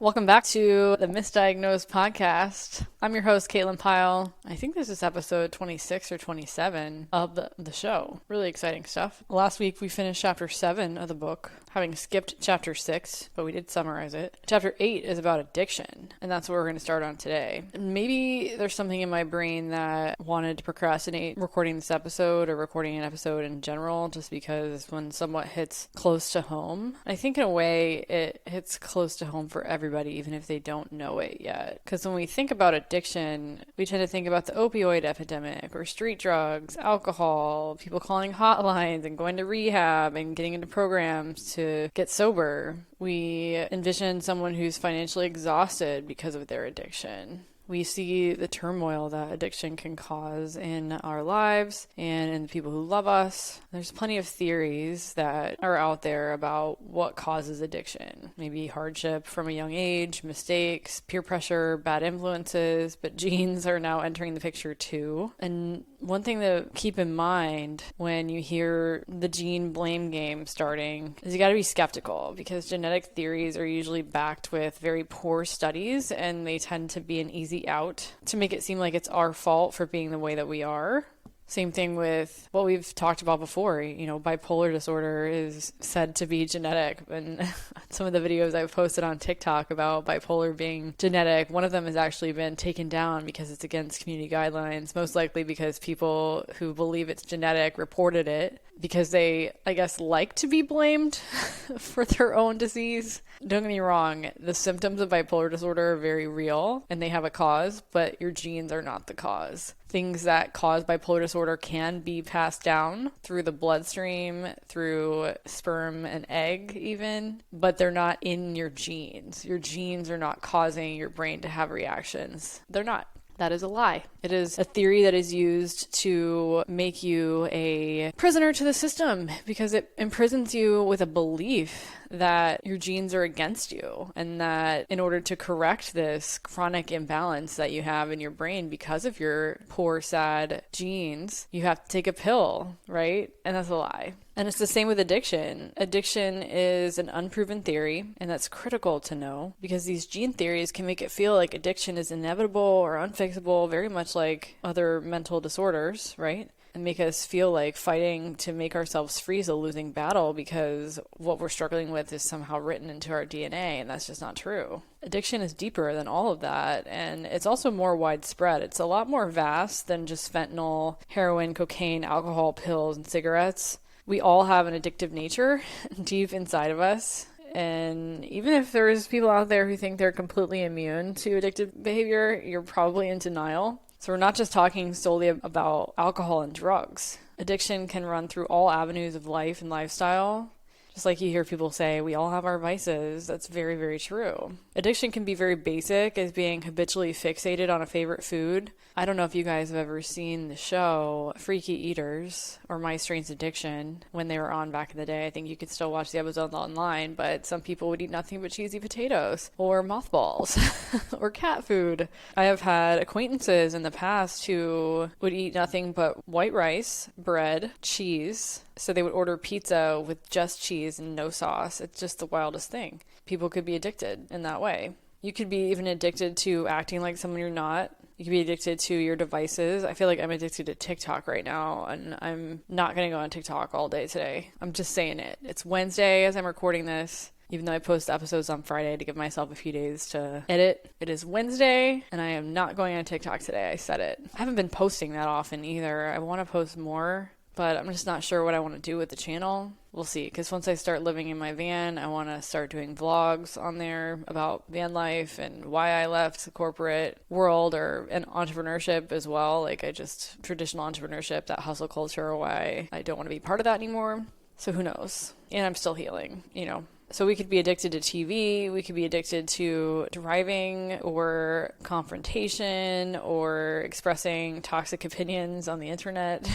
Welcome back to the Misdiagnosed podcast. I'm your host, Caitlin Pyle. I think this is episode 26 or 27 of the show. Really exciting stuff. Last week, we finished chapter 7 of the book, having skipped chapter 6, but we did summarize it. Chapter 8 is about addiction, and that's what we're going to start on today. Maybe there's something in my brain that wanted to procrastinate recording this episode or recording an episode in general, just because when somewhat hits close to home, I think in a way it hits close to home for everybody, even if they don't know it yet. Because when we think about addiction, we tend to think about the opioid epidemic or street drugs, alcohol, people calling hotlines and going to rehab and getting into programs to get sober. We envision someone who's financially exhausted because of their addiction. We see the turmoil that addiction can cause in our lives and in the people who love us. There's plenty of theories that are out there about what causes addiction. Maybe hardship from a young age, mistakes, peer pressure, bad influences, but genes are now entering the picture too. And one thing to keep in mind when you hear the gene blame game starting is you got to be skeptical, because genetic theories are usually backed with very poor studies, and they tend to be an easy out to make it seem like it's our fault for being the way that we are. Same thing with what we've talked about before. Bipolar disorder is said to be genetic. And some of the videos I've posted on TikTok about bipolar being genetic, one of them has actually been taken down because it's against community guidelines, most likely because people who believe it's genetic reported it because they, I guess, like to be blamed for their own disease. Don't get me wrong, the symptoms of bipolar disorder are very real and they have a cause, but your genes are not the cause. Things that cause bipolar disorder can be passed down through the bloodstream, through sperm and egg even, but they're not in your genes. Your genes are not causing your brain to have reactions. They're not. That is a lie. It is a theory that is used to make you a prisoner to the system because it imprisons you with a belief that your genes are against you, and that in order to correct this chronic imbalance that you have in your brain because of your poor, sad genes, you have to take a pill, right? And that's a lie. And it's the same with addiction. Addiction is an unproven theory, and that's critical to know because these gene theories can make it feel like addiction is inevitable or unfixable, very much like other mental disorders, right? And make us feel like fighting to make ourselves free is a losing battle because what we're struggling with is somehow written into our DNA, and that's just not true. Addiction is deeper than all of that, and it's also more widespread. It's a lot more vast than just fentanyl, heroin, cocaine, alcohol, pills, and cigarettes. We all have an addictive nature deep inside of us. And even if there's people out there who think they're completely immune to addictive behavior, you're probably in denial. So we're not just talking solely about alcohol and drugs. Addiction can run through all avenues of life and lifestyle. Just like you hear people say, we all have our vices. That's very, very true. Addiction can be very basic as being habitually fixated on a favorite food. I don't know if you guys have ever seen the show Freaky Eaters or My Strange Addiction when they were on back in the day. I think you could still watch the episodes online, but some people would eat nothing but cheesy potatoes or mothballs or cat food. I have had acquaintances in the past who would eat nothing but white rice, bread, cheese. So they would order pizza with just cheese and no sauce. It's just the wildest thing. People could be addicted in that way. You could be even addicted to acting like someone you're not. You could be addicted to your devices. I feel like I'm addicted to TikTok right now, and I'm not going to go on TikTok all day today. I'm just saying it. It's Wednesday as I'm recording this, even though I post episodes on Friday to give myself a few days to edit. It is Wednesday, and I am not going on TikTok today. I said it. I haven't been posting that often either. I want to post more, but I'm just not sure what I want to do with the channel. We'll see, because once I start living in my van, I want to start doing vlogs on there about van life and why I left the corporate world and entrepreneurship as well. Traditional entrepreneurship, that hustle culture, why I don't want to be part of that anymore. So who knows? And I'm still healing, So we could be addicted to TV, we could be addicted to driving or confrontation or expressing toxic opinions on the internet.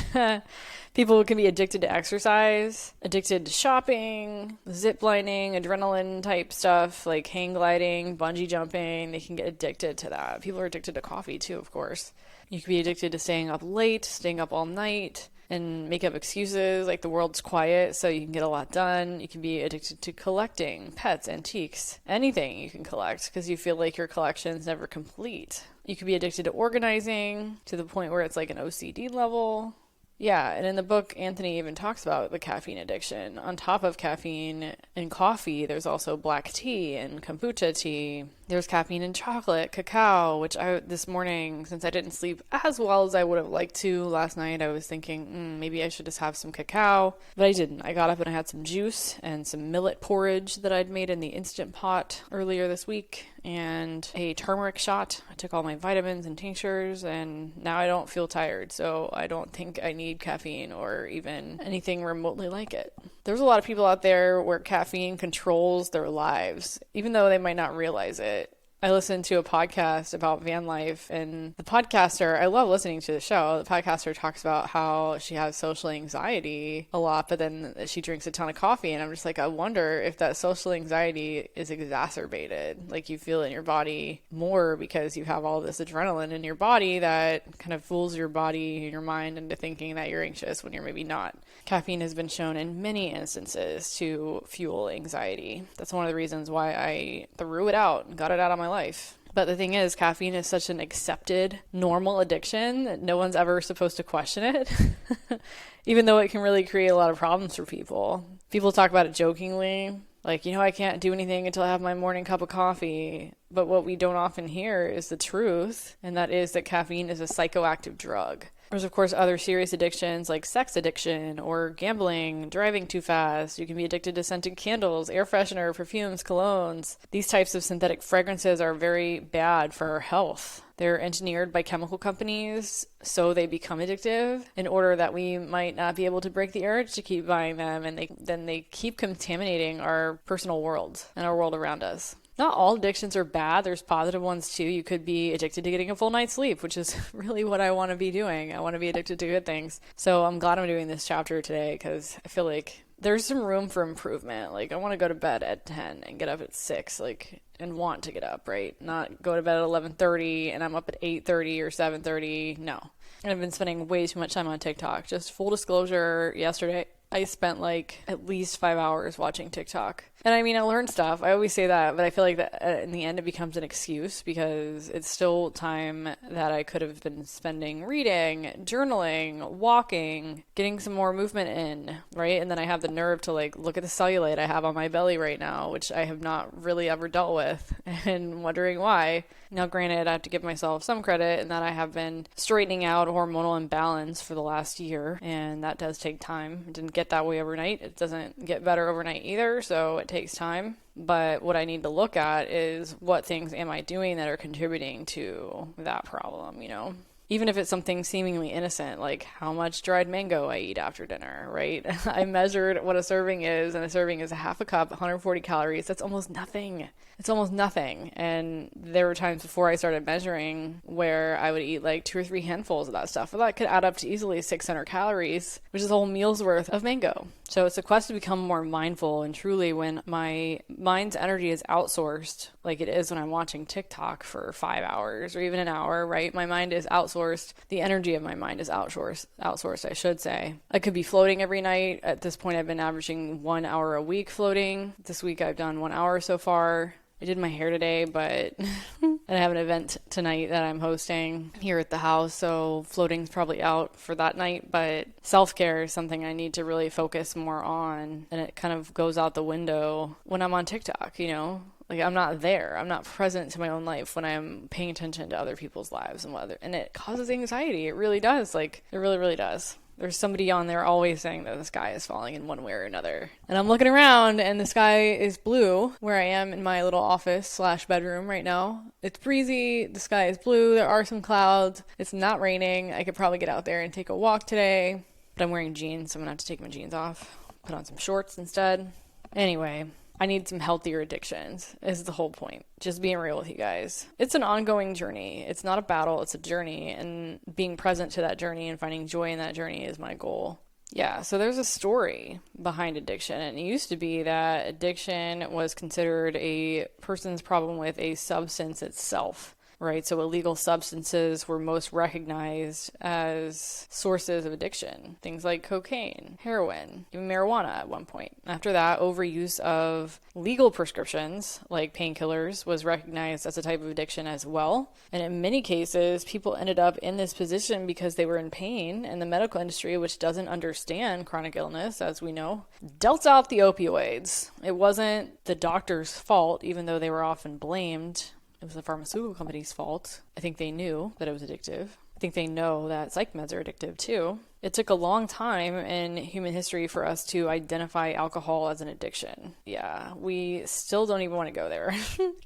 People can be addicted to exercise, addicted to shopping, zip lining, adrenaline type stuff like hang gliding, bungee jumping. They can get addicted to that. People are addicted to coffee too, of course. You could be addicted to staying up late, staying up all night. and make up excuses like the world's quiet so you can get a lot done. You can be addicted to collecting pets, antiques, anything you can collect because you feel like your collection's never complete. You could be addicted to organizing to the point where it's like an OCD level. Yeah, and in the book, Anthony even talks about the caffeine addiction. On top of caffeine in coffee, there's also black tea and kombucha tea. There's caffeine in chocolate, cacao, which this morning, since I didn't sleep as well as I would have liked to last night, I was thinking, maybe I should just have some cacao. But I didn't. I got up and I had some juice and some millet porridge that I'd made in the Instant Pot earlier this week, and a turmeric shot. I took all my vitamins and tinctures, and now I don't feel tired, so I don't think I need caffeine or even anything remotely like it. There's a lot of people out there where caffeine controls their lives, even though they might not realize it. I listened to a podcast about van life, and the podcaster, I love listening to the show. The podcaster talks about how she has social anxiety a lot, but then she drinks a ton of coffee. And I'm just like, I wonder if that social anxiety is exacerbated. Like you feel it in your body more because you have all this adrenaline in your body that kind of fools your body and your mind into thinking that you're anxious when you're maybe not. Caffeine has been shown in many instances to fuel anxiety. That's one of the reasons why I threw it out and got it out of my life. But the thing is, caffeine is such an accepted, normal addiction that no one's ever supposed to question it, even though it can really create a lot of problems for people. People talk about it jokingly, like, I can't do anything until I have my morning cup of coffee. But what we don't often hear is the truth, and that is that caffeine is a psychoactive drug. There's, of course, other serious addictions like sex addiction or gambling, driving too fast. You can be addicted to scented candles, air freshener, perfumes, colognes. These types of synthetic fragrances are very bad for our health. They're engineered by chemical companies, so they become addictive in order that we might not be able to break the urge to keep buying them, and they keep contaminating our personal world and our world around us. Not all addictions are bad. There's positive ones too. You could be addicted to getting a full night's sleep, which is really what I want to be doing. I want to be addicted to good things. So I'm glad I'm doing this chapter today because I feel like there's some room for improvement. Like I want to go to bed at 10 and get up at 6, and want to get up, right? Not go to bed at 11:30 and I'm up at 8:30 or 7:30. No. And I've been spending way too much time on TikTok. Just full disclosure, yesterday I spent at least 5 hours watching TikTok. And I mean, I learned stuff. I always say that, but I feel like that in the end it becomes an excuse because it's still time that I could have been spending reading, journaling, walking, getting some more movement in, right? And then I have the nerve to look at the cellulite I have on my belly right now, which I have not really ever dealt with, and wondering why. Now, granted, I have to give myself some credit in that I have been straightening out hormonal imbalance for the last year, and that does take time. It didn't get that way overnight. It doesn't get better overnight either, so it takes time. But what I need to look at is what things am I doing that are contributing to that problem, Even if it's something seemingly innocent, like how much dried mango I eat after dinner, right? I measured what a serving is, and a serving is a half a cup, 140 calories. That's almost nothing. It's almost nothing. And there were times before I started measuring where I would eat 2 or 3 handfuls of that stuff. Well, that could add up to easily 600 calories, which is a whole meal's worth of mango. So it's a quest to become more mindful, and truly when my mind's energy is outsourced, like it is when I'm watching TikTok for 5 hours or even an hour, right? My mind is outsourced. The energy of my mind is outsourced, I should say. I could be floating every night. At this point, I've been averaging 1 hour a week floating. This week, I've done 1 hour so far. I did my hair today, but I have an event tonight that I'm hosting here at the house, so floating's probably out for that night, but self-care is something I need to really focus more on, and it kind of goes out the window when I'm on TikTok, I'm not there. I'm not present to my own life when I'm paying attention to other people's lives and it causes anxiety. It really does. It really, really does. There's somebody on there always saying that the sky is falling in one way or another. And I'm looking around and the sky is blue where I am in my little office/bedroom right now. It's breezy. The sky is blue. There are some clouds. It's not raining. I could probably get out there and take a walk today. But I'm wearing jeans, so I'm going to have to take my jeans off. Put on some shorts instead. Anyway, I need some healthier addictions is the whole point. Just being real with you guys. It's an ongoing journey. It's not a battle. It's a journey. And being present to that journey and finding joy in that journey is my goal. Yeah, so there's a story behind addiction. And it used to be that addiction was considered a person's problem with a substance itself. right? So illegal substances were most recognized as sources of addiction. Things like cocaine, heroin, even marijuana at one point. After that, overuse of legal prescriptions like painkillers was recognized as a type of addiction as well. And in many cases, people ended up in this position because they were in pain, and the medical industry, which doesn't understand chronic illness, as we know, dealt out the opioids. It wasn't the doctor's fault, even though they were often blamed. It was the pharmaceutical company's fault. I think they knew that it was addictive. I think they know that psych meds are addictive too. It took a long time in human history for us to identify alcohol as an addiction. Yeah, we still don't even want to go there.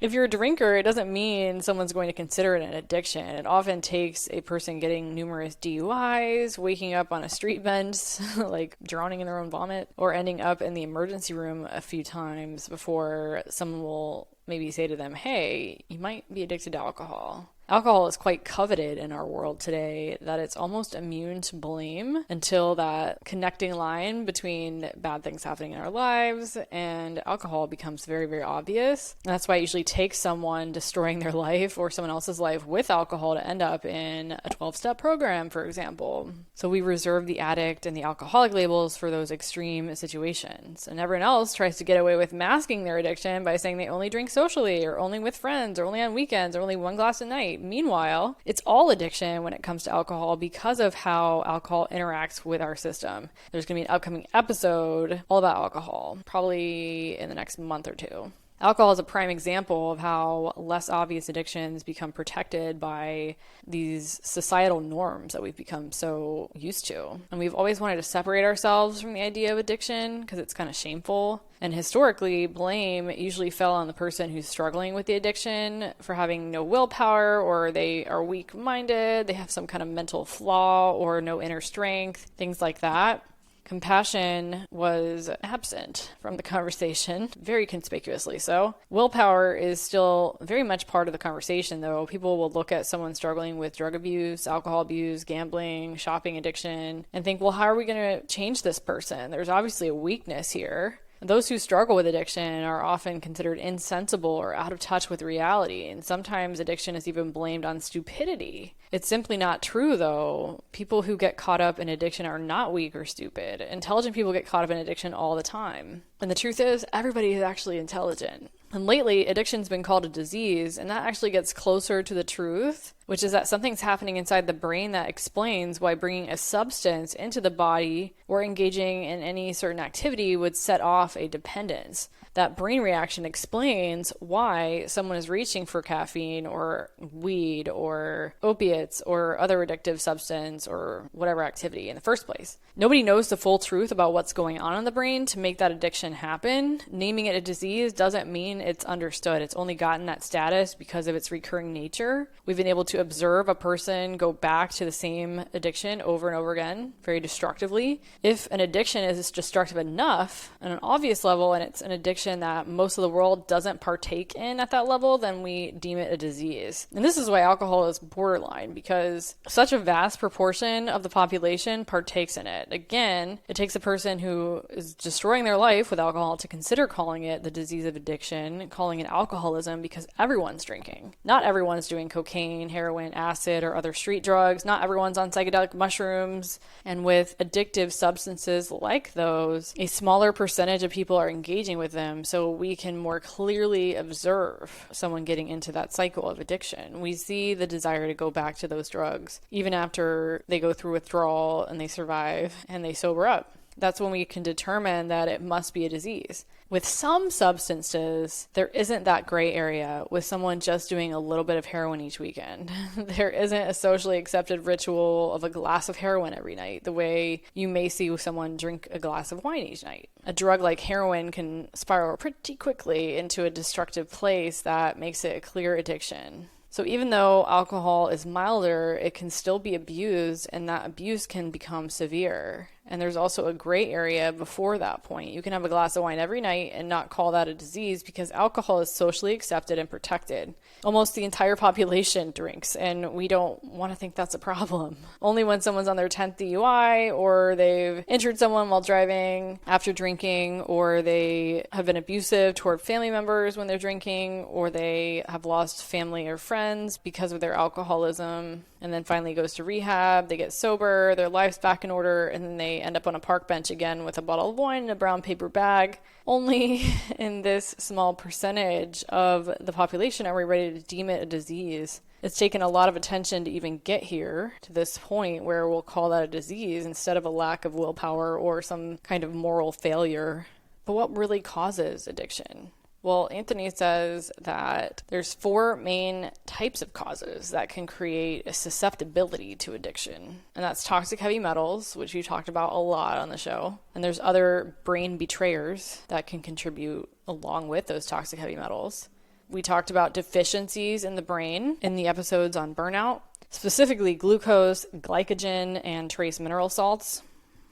If you're a drinker, it doesn't mean someone's going to consider it an addiction. It often takes a person getting numerous DUIs, waking up on a street bench, like drowning in their own vomit, or ending up in the emergency room a few times before someone will maybe say to them, hey, you might be addicted to alcohol. Alcohol is quite coveted in our world today that it's almost immune to blame until that connecting line between bad things happening in our lives and alcohol becomes very, very obvious. And that's why it usually takes someone destroying their life or someone else's life with alcohol to end up in a 12-step program, for example. So we reserve the addict and the alcoholic labels for those extreme situations. And everyone else tries to get away with masking their addiction by saying they only drink socially or only with friends or only on weekends or only one glass a night. Meanwhile, it's all addiction when it comes to alcohol because of how alcohol interacts with our system. There's going to be an upcoming episode all about alcohol, probably in the next month or two. Alcohol is a prime example of how less obvious addictions become protected by these societal norms that we've become so used to. And we've always wanted to separate ourselves from the idea of addiction because it's kind of shameful. And historically, blame usually fell on the person who's struggling with the addiction for having no willpower, or they are weak-minded, they have some kind of mental flaw or no inner strength, things like that. Compassion was absent from the conversation, very conspicuously so. Willpower is still very much part of the conversation, though. People will look at someone struggling with drug abuse, alcohol abuse, gambling, shopping addiction, and think, well, how are we going to change this person? There's obviously a weakness here. Those who struggle with addiction are often considered insensible or out of touch with reality, and sometimes addiction is even blamed on stupidity. It's simply not true, though. People who get caught up in addiction are not weak or stupid. Intelligent people get caught up in addiction all the time. And the truth is, everybody is actually intelligent. And lately, addiction's been called a disease, and that actually gets closer to the truth, which is that something's happening inside the brain that explains why bringing a substance into the body or engaging in any certain activity would set off a dependence. That brain reaction explains why someone is reaching for caffeine or weed or opiates or other addictive substance or whatever activity in the first place. Nobody knows the full truth about what's going on in the brain to make that addiction happen. Naming it a disease doesn't mean it's understood. It's only gotten that status because of its recurring nature. We've been able to observe a person go back to the same addiction over and over again, very destructively. If an addiction is destructive enough on an obvious level and it's an addiction that most of the world doesn't partake in at that level, then we deem it a disease. And this is why alcohol is borderline, because such a vast proportion of the population partakes in it. Again, it takes a person who is destroying their life with alcohol to consider calling it the disease of addiction, calling it alcoholism, because everyone's drinking. Not everyone's doing cocaine, heroin, acid, or other street drugs. Not everyone's on psychedelic mushrooms. And with addictive substances like those, a smaller percentage of people are engaging with them, so we can more clearly observe someone getting into that cycle of addiction. We see the desire to go back to those drugs, even after they go through withdrawal and they survive and they sober up. That's when we can determine that it must be a disease. With some substances, there isn't that gray area with someone just doing a little bit of heroin each weekend. There isn't a socially accepted ritual of a glass of heroin every night, the way you may see someone drink a glass of wine each night. A drug like heroin can spiral pretty quickly into a destructive place that makes it a clear addiction. So even though alcohol is milder, it can still be abused, and that abuse can become severe. And there's also a gray area before that point. You can have a glass of wine every night and not call that a disease because alcohol is socially accepted and protected. Almost the entire population drinks, and we don't want to think that's a problem. Only when someone's on their 10th DUI, or they've injured someone while driving after drinking, or they have been abusive toward family members when they're drinking, or they have lost family or friends because of their alcoholism, and then finally goes to rehab, they get sober, their life's back in order, and then they end up on a park bench again with a bottle of wine in a brown paper bag. Only in this small percentage of the population are we ready to deem it a disease. It's taken a lot of attention to even get here to this point where we'll call that a disease instead of a lack of willpower or some kind of moral failure. But what really causes addiction? Well, Anthony says that there's 4 main types of causes that can create a susceptibility to addiction. And that's toxic heavy metals, which we talked about a lot on the show. And there's other brain betrayers that can contribute along with those toxic heavy metals. We talked about deficiencies in the brain in the episodes on burnout, specifically glucose, glycogen, and trace mineral salts.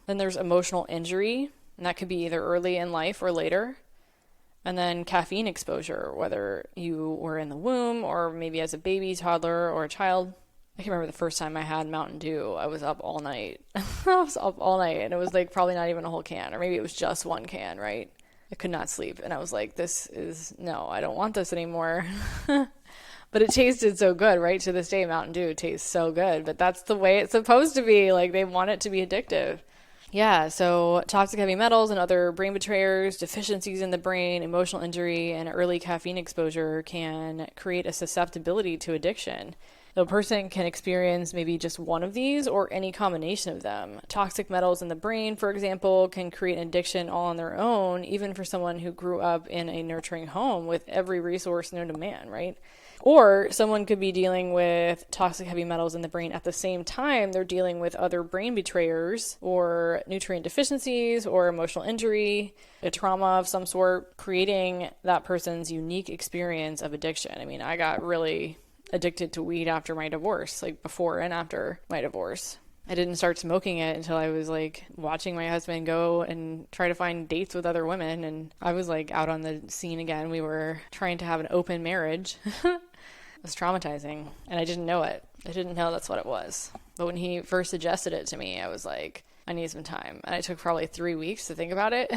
Then there's emotional injury, and that could be either early in life or later. And then caffeine exposure, whether you were in the womb or maybe as a baby, toddler, or a child. I can remember the first time I had Mountain Dew, I was up all night. I was up all night, and it was like probably not even a whole can, or maybe it was just 1 can, right? I could not sleep, and I was like, no, I don't want this anymore. But it tasted so good, right? To this day, Mountain Dew tastes so good, but that's the way it's supposed to be. Like, they want it to be addictive. Yeah, so toxic heavy metals and other brain betrayers, deficiencies in the brain, emotional injury, and early caffeine exposure can create a susceptibility to addiction. The person can experience maybe just one of these or any combination of them. Toxic metals in the brain, for example, can create an addiction all on their own, even for someone who grew up in a nurturing home with every resource known to man, right? Or someone could be dealing with toxic heavy metals in the brain at the same time they're dealing with other brain betrayers or nutrient deficiencies or emotional injury, a trauma of some sort, creating that person's unique experience of addiction. I mean, I got really addicted to weed after my divorce, like before and after my divorce. I didn't start smoking it until I was like watching my husband go and try to find dates with other women, and I was like out on the scene again. We were trying to have an open marriage. It was traumatizing, and I didn't know it. I didn't know that's what it was. But when he first suggested it to me, I was like, I need some time. And it took probably 3 weeks to think about it.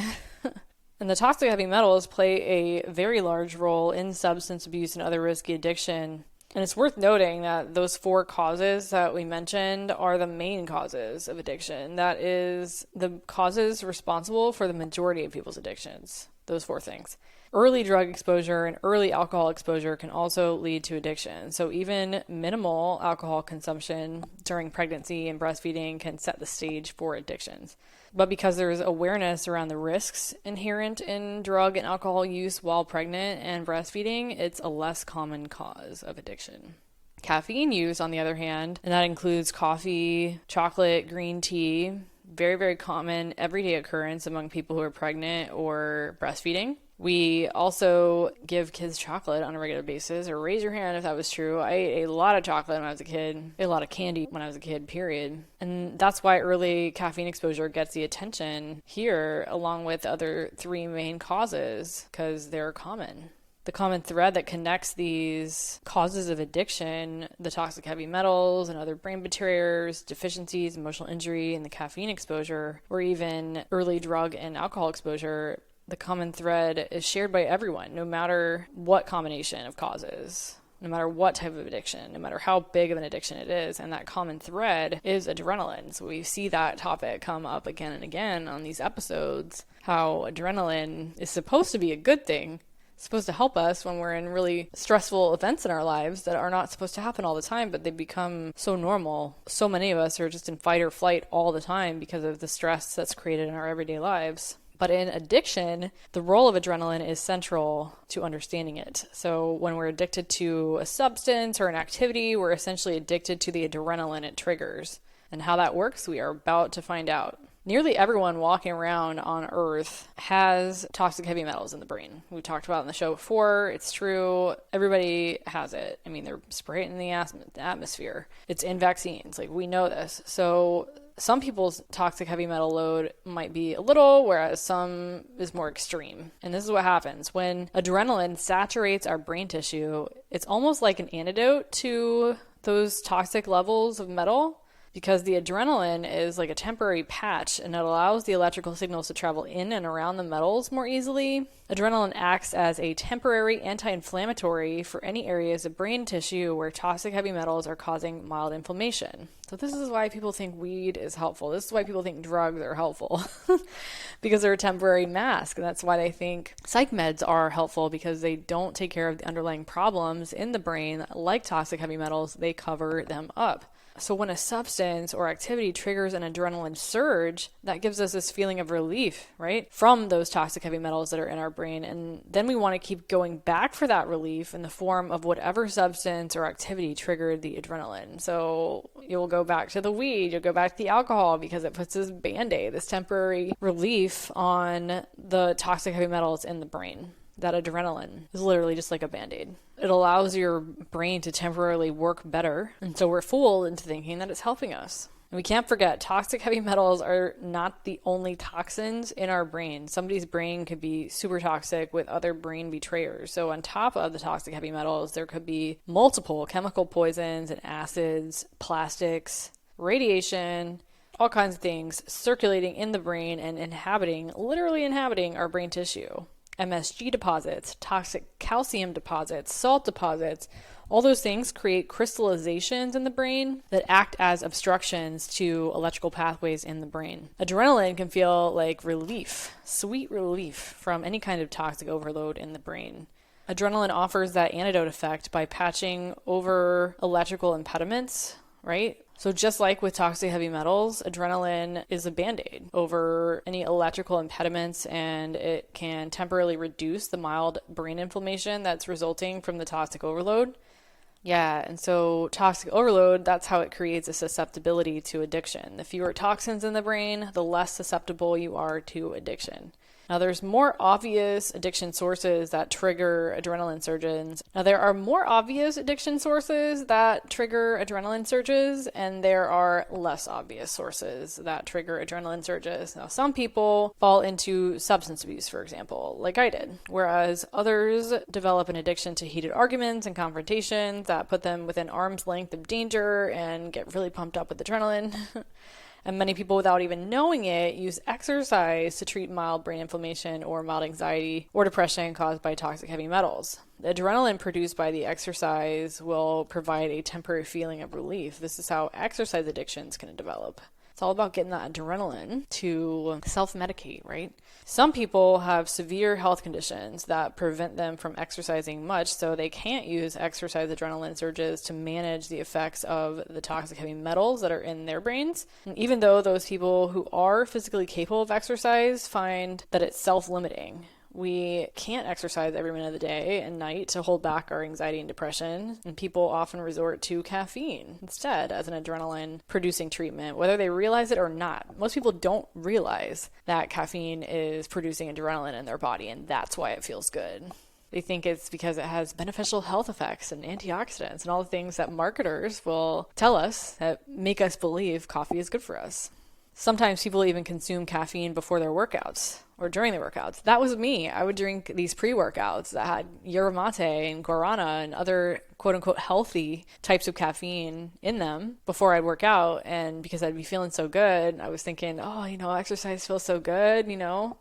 And the toxic heavy metals play a very large role in substance abuse and other risky addiction. And it's worth noting that those 4 causes that we mentioned are the main causes of addiction. That is the causes responsible for the majority of people's addictions. Those 4 things. Early drug exposure and early alcohol exposure can also lead to addiction. So even minimal alcohol consumption during pregnancy and breastfeeding can set the stage for addictions. But because there's awareness around the risks inherent in drug and alcohol use while pregnant and breastfeeding, it's a less common cause of addiction. Caffeine use, on the other hand, and that includes coffee, chocolate, green tea, very, very common everyday occurrence among people who are pregnant or breastfeeding. We also give kids chocolate on a regular basis, or raise your hand if that was true. I ate a lot of chocolate when I was a kid, ate a lot of candy when I was a kid, period. And that's why early caffeine exposure gets the attention here, along with the other 3 main causes, because they're common. The common thread that connects these causes of addiction, the toxic heavy metals and other brain betrayers, deficiencies, emotional injury, and the caffeine exposure, or even early drug and alcohol exposure, the common thread is shared by everyone, no matter what combination of causes, no matter what type of addiction, no matter how big of an addiction it is. And that common thread is adrenaline. So we see that topic come up again and again on these episodes, how adrenaline is supposed to be a good thing. It's supposed to help us when we're in really stressful events in our lives that are not supposed to happen all the time, but they become so normal. So many of us are just in fight or flight all the time because of the stress that's created in our everyday lives. But in addiction, the role of adrenaline is central to understanding it. So when we're addicted to a substance or an activity, we're essentially addicted to the adrenaline it triggers. And how that works, we are about to find out. Nearly everyone walking around on Earth has toxic heavy metals in the brain. We talked about it in the show before. It's true. Everybody has it. I mean, they're spraying in the atmosphere. It's in vaccines. Like, we know this. So some people's toxic heavy metal load might be a little, whereas some is more extreme. And this is what happens. When adrenaline saturates our brain tissue, it's almost like an antidote to those toxic levels of metal, because the adrenaline is like a temporary patch and it allows the electrical signals to travel in and around the metals more easily. Adrenaline acts as a temporary anti-inflammatory for any areas of brain tissue where toxic heavy metals are causing mild inflammation. So this is why people think weed is helpful. This is why people think drugs are helpful because they're a temporary mask. And that's why they think psych meds are helpful, because they don't take care of the underlying problems in the brain like toxic heavy metals. They cover them up. So when a substance or activity triggers an adrenaline surge, that gives us this feeling of relief, right, from those toxic heavy metals that are in our brain. And then we want to keep going back for that relief in the form of whatever substance or activity triggered the adrenaline. So you'll go back to the weed, you'll go back to the alcohol, because it puts this band-aid, this temporary relief on the toxic heavy metals in the brain. That adrenaline is literally just like a band-aid. It allows your brain to temporarily work better. And so we're fooled into thinking that it's helping us. And we can't forget, toxic heavy metals are not the only toxins in our brain. Somebody's brain could be super toxic with other brain betrayers. So on top of the toxic heavy metals, there could be multiple chemical poisons and acids, plastics, radiation, all kinds of things circulating in the brain and literally inhabiting our brain tissue. MSG deposits, toxic calcium deposits, salt deposits, all those things create crystallizations in the brain that act as obstructions to electrical pathways in the brain. Adrenaline can feel like relief, sweet relief from any kind of toxic overload in the brain. Adrenaline offers that antidote effect by patching over electrical impediments, right? So just like with toxic heavy metals, adrenaline is a band-aid over any electrical impediments, and it can temporarily reduce the mild brain inflammation that's resulting from the toxic overload. Yeah, and so toxic overload, that's how it creates a susceptibility to addiction. The fewer toxins in the brain, the less susceptible you are to addiction. Now, there's more obvious addiction sources that trigger adrenaline surges. And there are less obvious sources that trigger adrenaline surges. Now, some people fall into substance abuse, for example, like I did, whereas others develop an addiction to heated arguments and confrontations that put them within arm's length of danger and get really pumped up with adrenaline. And many people, without even knowing it, use exercise to treat mild brain inflammation or mild anxiety or depression caused by toxic heavy metals. The adrenaline produced by the exercise will provide a temporary feeling of relief. This is how exercise addictions can develop. It's all about getting that adrenaline to self-medicate, right? Some people have severe health conditions that prevent them from exercising much, so they can't use exercise adrenaline surges to manage the effects of the toxic heavy metals that are in their brains. And even though those people who are physically capable of exercise find that it's self-limiting, we can't exercise every minute of the day and night to hold back our anxiety and depression, and people often resort to caffeine instead as an adrenaline-producing treatment, whether they realize it or not. Most people don't realize that caffeine is producing adrenaline in their body, and that's why it feels good. They think it's because it has beneficial health effects and antioxidants and all the things that marketers will tell us that make us believe coffee is good for us. Sometimes people even consume caffeine before their workouts or during their workouts. That was me. I would drink these pre-workouts that had yerba mate and guarana and other quote-unquote healthy types of caffeine in them before I'd work out. And because I'd be feeling so good, I was thinking, exercise feels so good, It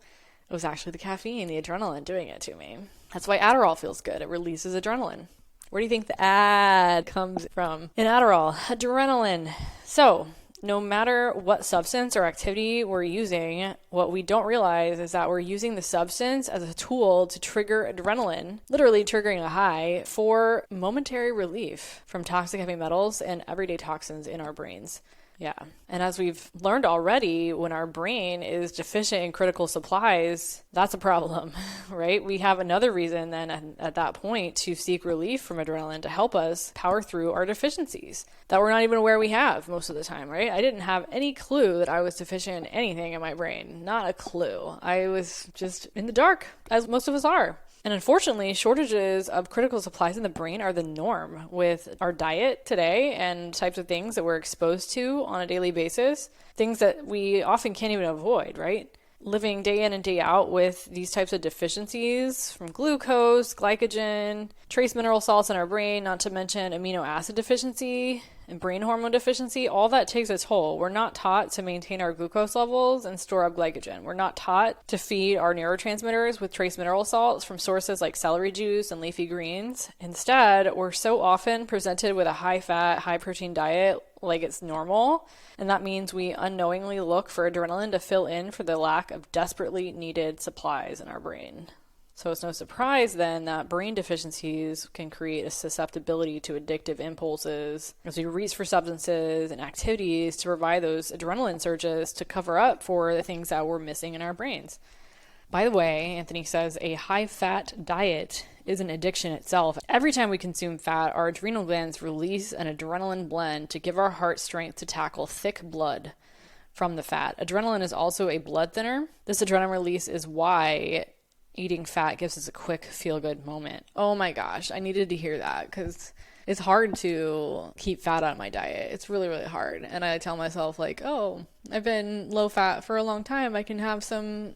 was actually the caffeine, the adrenaline doing it to me. That's why Adderall feels good. It releases adrenaline. Where do you think the ad comes from? In Adderall, adrenaline. So no matter what substance or activity we're using, what we don't realize is that we're using the substance as a tool to trigger adrenaline, literally triggering a high for momentary relief from toxic heavy metals and everyday toxins in our brains. Yeah. And as we've learned already, when our brain is deficient in critical supplies, that's a problem, right? We have another reason then at that point to seek relief from adrenaline to help us power through our deficiencies that we're not even aware we have most of the time, right? I didn't have any clue that I was deficient in anything in my brain. Not a clue. I was just in the dark, as most of us are. And unfortunately, shortages of critical supplies in the brain are the norm with our diet today and types of things that we're exposed to on a daily basis, things that we often can't even avoid, right? Living day in and day out with these types of deficiencies from glucose, glycogen, trace mineral salts in our brain, not to mention amino acid deficiency and brain hormone deficiency, all that takes a toll. We're not taught to maintain our glucose levels and store up glycogen. We're not taught to feed our neurotransmitters with trace mineral salts from sources like celery juice and leafy greens. Instead, we're so often presented with a high-fat, high-protein diet like it's normal, and that means we unknowingly look for adrenaline to fill in for the lack of desperately needed supplies in our brain. So it's no surprise then that brain deficiencies can create a susceptibility to addictive impulses as we reach for substances and activities to provide those adrenaline surges to cover up for the things that we're missing in our brains. By the way, Anthony says a high-fat diet is an addiction itself. Every time we consume fat, our adrenal glands release an adrenaline blend to give our heart strength to tackle thick blood from the fat. Adrenaline is also a blood thinner. This adrenaline release is why eating fat gives us a quick feel-good moment. Oh my gosh, I needed to hear that because it's hard to keep fat on my diet. It's really, really hard. And I tell myself like, oh, I've been low fat for a long time. I can have some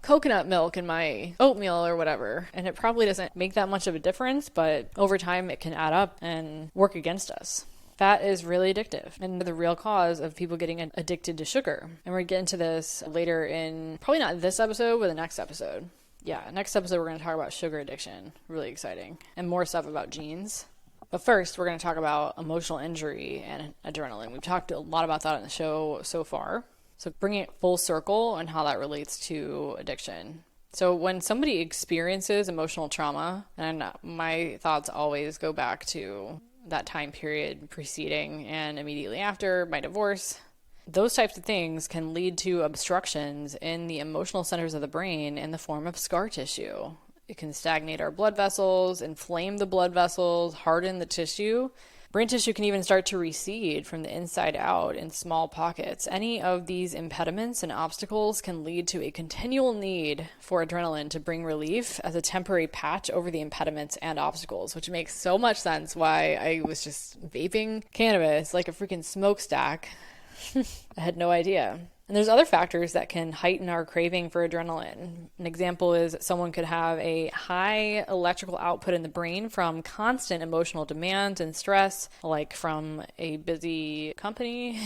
coconut milk in my oatmeal or whatever. And it probably doesn't make that much of a difference, but over time it can add up and work against us. Fat is really addictive and the real cause of people getting addicted to sugar. And we're going to get into this later in, probably not this episode, but the next episode. Yeah, next episode we're going to talk about sugar addiction. Really exciting. And more stuff about genes. But first, we're going to talk about emotional injury and adrenaline. We've talked a lot about that on the show so far. So bringing it full circle and how that relates to addiction. So when somebody experiences emotional trauma, and my thoughts always go back to that time period preceding and immediately after my divorce, those types of things can lead to obstructions in the emotional centers of the brain in the form of scar tissue. It can stagnate our blood vessels, inflame the blood vessels, harden the tissue. Brain tissue can even start to recede from the inside out in small pockets. Any of these impediments and obstacles can lead to a continual need for adrenaline to bring relief as a temporary patch over the impediments and obstacles, which makes so much sense why I was just vaping cannabis like a freaking smokestack. I had no idea. And there's other factors that can heighten our craving for adrenaline. An example is that someone could have a high electrical output in the brain from constant emotional demand and stress, like from a busy company.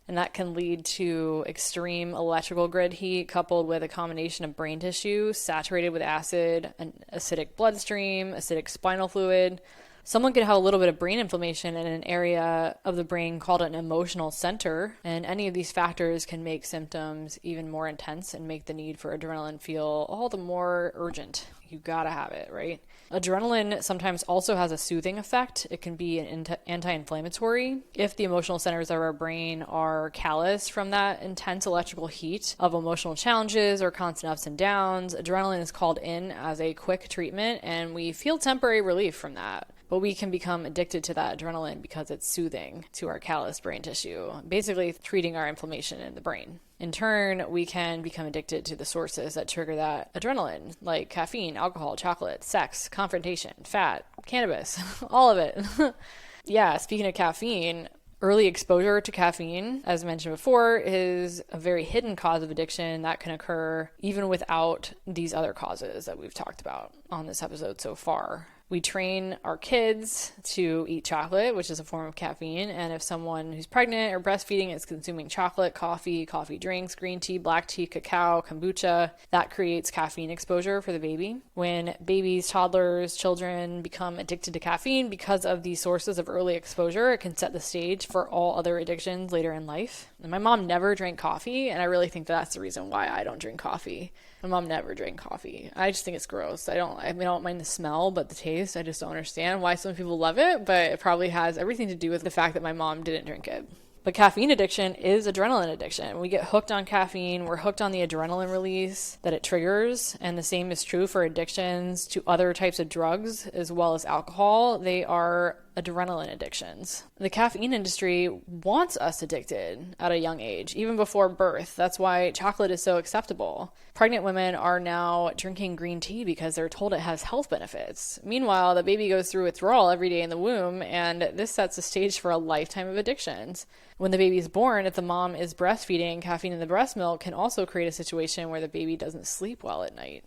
And that can lead to extreme electrical grid heat coupled with a combination of brain tissue saturated with acid, an acidic bloodstream, acidic spinal fluid. Someone could have a little bit of brain inflammation in an area of the brain called an emotional center, and any of these factors can make symptoms even more intense and make the need for adrenaline feel all the more urgent. You gotta have it, right? Adrenaline sometimes also has a soothing effect. It can be an anti-inflammatory. If the emotional centers of our brain are callous from that intense electrical heat of emotional challenges or constant ups and downs, adrenaline is called in as a quick treatment, and we feel temporary relief from that. But we can become addicted to that adrenaline because it's soothing to our callous brain tissue, basically treating our inflammation in the brain. In turn, we can become addicted to the sources that trigger that adrenaline, like caffeine, alcohol, chocolate, sex, confrontation, fat, cannabis, all of it. Yeah, speaking of caffeine, early exposure to caffeine, as mentioned before, is a very hidden cause of addiction that can occur even without these other causes that we've talked about on this episode so far. We train our kids to eat chocolate, which is a form of caffeine. And if someone who's pregnant or breastfeeding is consuming chocolate, coffee drinks, green tea, black tea, cacao, kombucha, that creates caffeine exposure for the baby. When babies, toddlers, children become addicted to caffeine because of these sources of early exposure, it can set the stage for all other addictions later in life. And my mom never drank coffee, and I really think that's the reason why I don't drink coffee. My mom never drank coffee. I just think it's gross. I don't mind the smell, but the taste, I just don't understand why some people love it, but it probably has everything to do with the fact that my mom didn't drink it. But caffeine addiction is adrenaline addiction. We get hooked on caffeine. We're hooked on the adrenaline release that it triggers. And the same is true for addictions to other types of drugs as well as alcohol. They are adrenaline addictions. The caffeine industry wants us addicted at a young age, even before birth. That's why chocolate is so acceptable. Pregnant women are now drinking green tea because they're told it has health benefits. Meanwhile, the baby goes through withdrawal every day in the womb, and this sets the stage for a lifetime of addictions. When the baby is born, if the mom is breastfeeding, caffeine in the breast milk can also create a situation where the baby doesn't sleep well at night.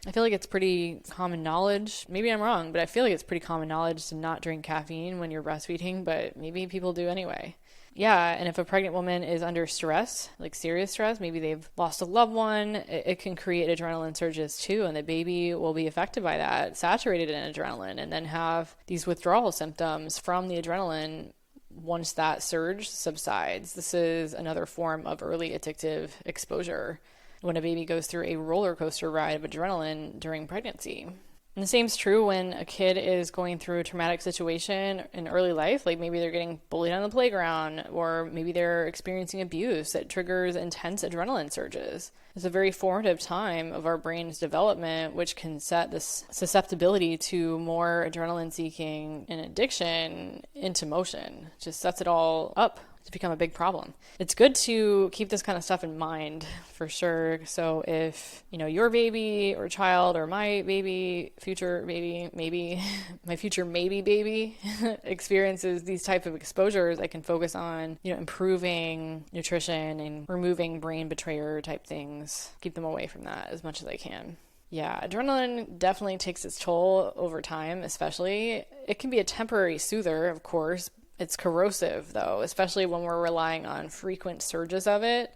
I feel like it's pretty common knowledge. Maybe I'm wrong, but I feel like it's pretty common knowledge to not drink caffeine when you're breastfeeding, but maybe people do anyway. Yeah, and if a pregnant woman is under stress, like serious stress, maybe they've lost a loved one, it can create adrenaline surges too, and the baby will be affected by that, saturated in adrenaline, and then have these withdrawal symptoms from the adrenaline once that surge subsides. This is another form of early addictive exposure when a baby goes through a roller coaster ride of adrenaline during pregnancy. And the same is true when a kid is going through a traumatic situation in early life, like maybe they're getting bullied on the playground, or maybe they're experiencing abuse that triggers intense adrenaline surges. It's a very formative time of our brain's development, which can set this susceptibility to more adrenaline seeking and addiction into motion. It just sets it all up to become a big problem. It's good to keep this kind of stuff in mind for sure. So if, your baby or child or my baby, future baby, maybe my future maybe baby experiences these type of exposures, I can focus on, improving nutrition and removing brain betrayer type things, keep them away from that as much as I can. Yeah, adrenaline definitely takes its toll over time, especially. It can be a temporary soother, of course. It's corrosive, though, especially when we're relying on frequent surges of it.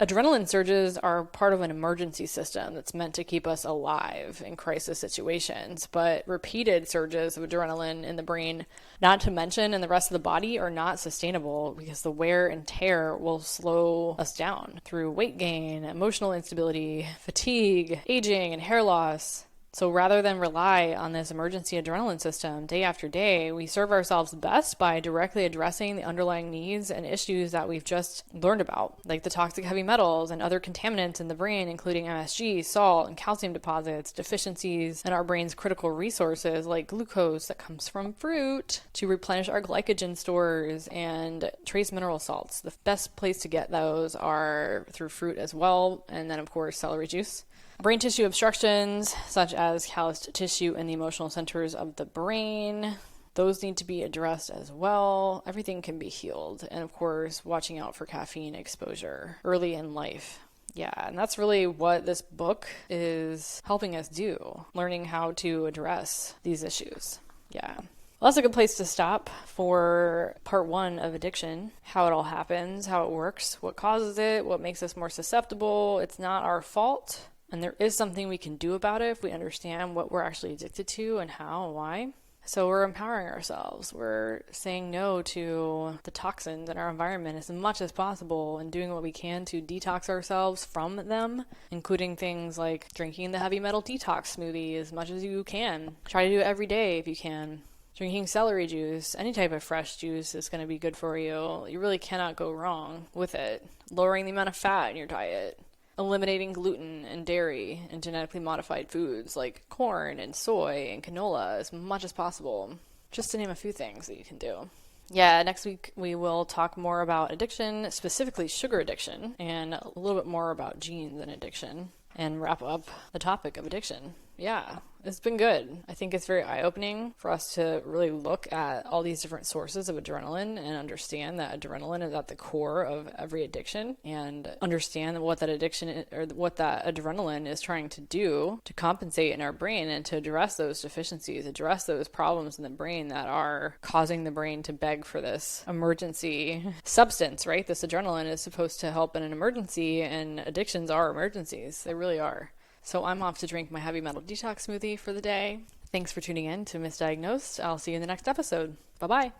Adrenaline surges are part of an emergency system that's meant to keep us alive in crisis situations, but repeated surges of adrenaline in the brain, not to mention in the rest of the body, are not sustainable because the wear and tear will slow us down through weight gain, emotional instability, fatigue, aging, and hair loss. So rather than rely on this emergency adrenaline system day after day, we serve ourselves best by directly addressing the underlying needs and issues that we've just learned about, like the toxic heavy metals and other contaminants in the brain, including MSG, salt, and calcium deposits, deficiencies in our brain's critical resources like glucose that comes from fruit to replenish our glycogen stores, and trace mineral salts. The best place to get those are through fruit as well, and then of course celery juice. Brain tissue obstructions, such as calloused tissue in the emotional centers of the brain, those need to be addressed as well. Everything can be healed. And of course, watching out for caffeine exposure early in life. Yeah, and that's really what this book is helping us do, learning how to address these issues. Yeah. Well, that's a good place to stop for part 1 of addiction, how it all happens, how it works, what causes it, what makes us more susceptible. It's not our fault. And there is something we can do about it if we understand what we're actually addicted to and how and why. So we're empowering ourselves. We're saying no to the toxins in our environment as much as possible and doing what we can to detox ourselves from them, including things like drinking the heavy metal detox smoothie as much as you can. Try to do it every day if you can. Drinking celery juice, any type of fresh juice is going to be good for you. You really cannot go wrong with it. Lowering the amount of fat in your diet. Eliminating gluten and dairy and genetically modified foods like corn and soy and canola as much as possible, just to name a few things that you can do. Yeah, next week we will talk more about addiction, specifically sugar addiction, and a little bit more about genes and addiction, and wrap up the topic of addiction. Yeah, it's been good. I think it's very eye-opening for us to really look at all these different sources of adrenaline and understand that adrenaline is at the core of every addiction, and understand what that addiction is, or what that adrenaline is trying to do to compensate in our brain and to address those deficiencies, address those problems in the brain that are causing the brain to beg for this emergency substance, right? This adrenaline is supposed to help in an emergency, and addictions are emergencies. They really are. So I'm off to drink my heavy metal detox smoothie for the day. Thanks for tuning in to Misdiagnosed. I'll see you in the next episode. Bye-bye.